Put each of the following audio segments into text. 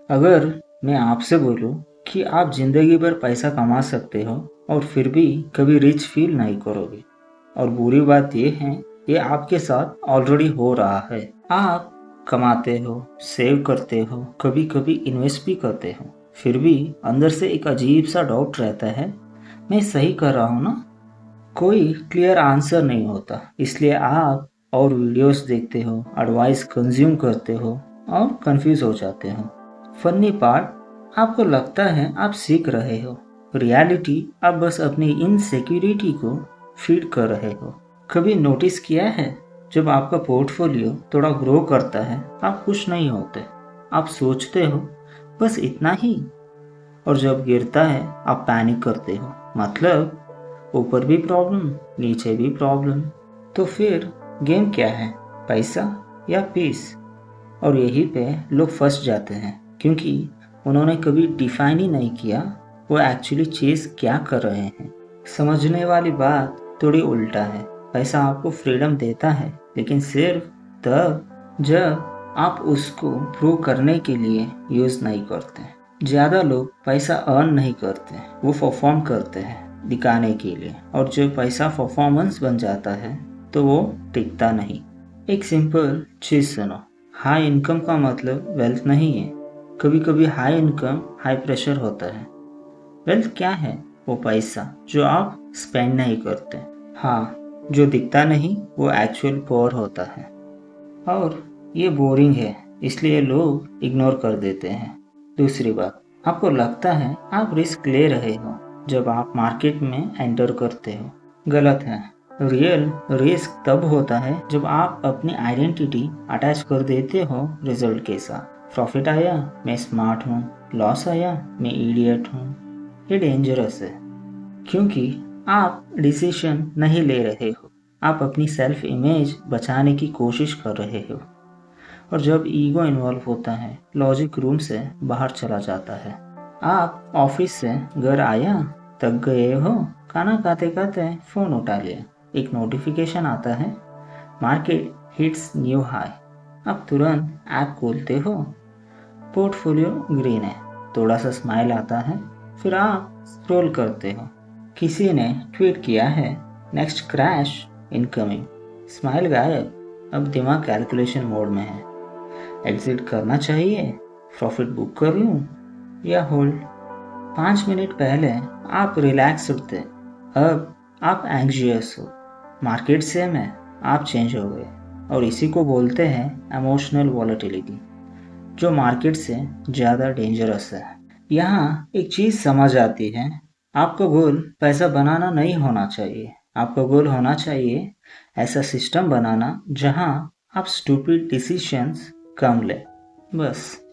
अगर मैं आपसे बोलूं कि आप जिंदगी भर पैसा कमा सकते हो और फिर भी कभी रिच फील नहीं करोगे, और बुरी बात यह है ये आपके साथ ऑलरेडी हो रहा है। आप कमाते हो, सेव करते हो, कभी कभी इन्वेस्ट भी करते हो, फिर भी अंदर से एक अजीब सा डाउट रहता है, मैं सही कर रहा हूँ ना? कोई क्लियर आंसर नहीं होता, इसलिए आप और वीडियोस देखते हो, एडवाइस कंज्यूम करते हो और कंफ्यूज हो जाते हो। फनी पार्ट, आपको लगता है आप सीख रहे हो, रियलिटी आप बस अपनी इनसिक्योरिटी को फीड कर रहे हो। कभी नोटिस किया है, जब आपका पोर्टफोलियो थोड़ा ग्रो करता है आप खुश नहीं होते, आप सोचते हो बस इतना ही, और जब गिरता है आप पैनिक करते हो, मतलब ऊपर भी प्रॉब्लम, नीचे भी प्रॉब्लम। तो फिर गेम क्या है, पैसा या पीस? और यहीं पे लोग फंस जाते हैं, क्योंकि उन्होंने कभी डिफाइन ही नहीं किया वो एक्चुअली चीज़ क्या कर रहे हैं। समझने वाली बात थोड़ी उल्टा है, पैसा आपको फ्रीडम देता है, लेकिन सिर्फ तब जब आप उसको प्रूव करने के लिए यूज़ नहीं करते। ज़्यादा लोग पैसा अर्न नहीं करते, वो परफॉर्म करते हैं दिखाने के लिए, और जब पैसा परफॉर्मेंस बन जाता है तो वो टिकता नहीं। एक सिंपल चीज़ सुनो, हाई इनकम का मतलब वेल्थ नहीं है। कभी कभी हाई इनकम हाई प्रेशर होता है। वेल्थ क्या है? वो पैसा जो आप स्पेंड नहीं करते, हाँ, जो दिखता नहीं, वो एक्चुअल पोर होता है। और ये बोरिंग है, इसलिए लोग इग्नोर कर देते हैं। दूसरी बात, आपको लगता है आप रिस्क ले रहे हो जब आप मार्केट में एंटर करते हो। गलत है। रियल रिस्क तब होता है जब आप अपनी आइडेंटिटी अटैच कर देते हो रिजल्ट के साथ। प्रॉफिट आया मैं स्मार्ट हूँ, लॉस आया मैं इडियट हूँ। ये डेंजरस है, क्योंकि आप डिसीजन नहीं ले रहे हो, आप अपनी सेल्फ इमेज बचाने की कोशिश कर रहे हो। और जब ईगो इन्वॉल्व होता है, लॉजिक रूम से बाहर चला जाता है। आप ऑफिस से घर आया, थक गए हो, खाना खाते खाते फोन उठा लिया, एक नोटिफिकेशन आता है, मार्केट हिट्स न्यू हाई। आप तुरंत ऐप खोलते हो, पोर्टफोलियो ग्रीन है, थोड़ा सा स्माइल आता है, फिर आप स्क्रॉल करते हो, किसी ने ट्वीट किया है, नेक्स्ट क्रैश इनकमिंग, स्माइल गायब। अब दिमाग कैलकुलेशन मोड में है, एग्जिट करना चाहिए, प्रॉफिट बुक कर लूँ या होल्ड। 5 मिनट पहले आप रिलैक्स थे, अब आप एंग्जियस हो। मार्केट सेम है, आप चेंज हो गए, और इसी को बोलते हैं इमोशनल वॉलेटिलिटी, जो मार्केट से ज़्यादा डेंजरस है। यहाँ एक चीज़ समझ आती है, आपका गोल पैसा बनाना नहीं होना चाहिए, आपका गोल होना चाहिए ऐसा सिस्टम बनाना जहाँ आप स्टूपिड डिसीशंस कम ले, बस।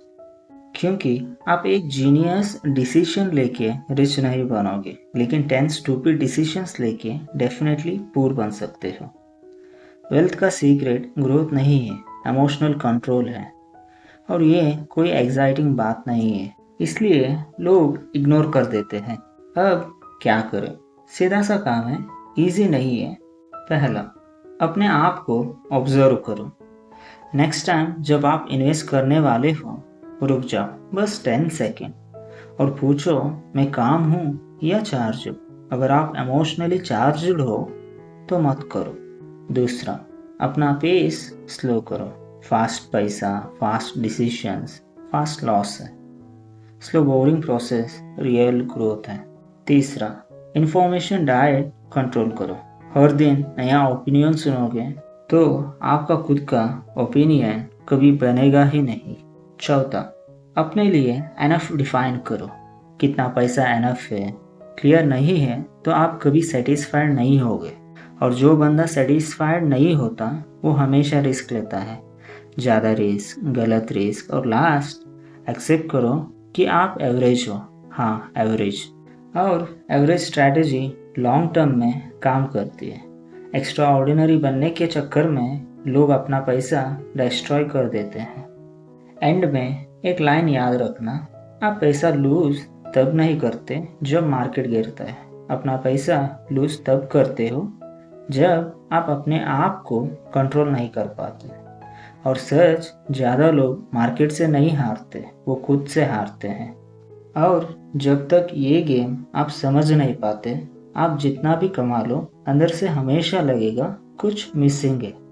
क्योंकि आप एक जीनियस डिसीजन लेके रिच नहीं बनोगे, लेकिन 10 स्टूपिड डिसीजंस लेके डेफिनेटली पूर बन सकते हो। वेल्थ का सीक्रेट ग्रोथ नहीं है, इमोशनल कंट्रोल है, और ये कोई एक्साइटिंग बात नहीं है, इसलिए लोग इग्नोर कर देते हैं। अब क्या करें? सीधा सा काम है, इजी नहीं है। पहला, अपने आप को ऑब्जर्व करो। नेक्स्ट टाइम जब आप इन्वेस्ट करने वाले हो, रुक जाओ बस 10 सेकेंड और पूछो, मैं काम हूँ या चार्ज हूँ? अगर आप इमोशनली चार्ज्ड हो तो मत करो। दूसरा, अपना पेस स्लो करो। फास्ट पैसा, फास्ट डिसीजंस, फास्ट लॉस है। Slow boring process, real growth है। तीसरा, इंफॉर्मेशन डाइट कंट्रोल करो। हर दिन नया ओपिनियन सुनोगे तो आपका खुद का ओपिनियन कभी बनेगा ही नहीं। चौथा, अपने लिए एनफ डिफाइन करो। कितना पैसा एनफ है? क्लियर नहीं है तो आप कभी सेटिस्फाइड नहीं होगे, और जो बंदा सेटिस्फाइड नहीं होता वो हमेशा रिस्क लेता है, ज़्यादा रिस्क, गलत रिस्क, और लास्ट एक्सेप्ट करो कि आप एवरेज हो। हाँ, एवरेज। और एवरेज स्ट्रैटेजी लॉन्ग टर्म में काम करती है। एक्स्ट्रा ऑर्डिनरी बनने के चक्कर में लोग अपना पैसा डिस्ट्रॉय कर देते हैं। एंड में एक लाइन याद रखना, आप पैसा लूज तब नहीं करते जब मार्केट गिरता है, अपना पैसा लूज तब करते हो जब आप अपने आप को कंट्रोल नहीं कर पाते। और सच, ज़्यादा लोग मार्केट से नहीं हारते, वो खुद से हारते हैं। और जब तक ये गेम आप समझ नहीं पाते, आप जितना भी कमा लो, अंदर से हमेशा लगेगा कुछ मिसिंग है।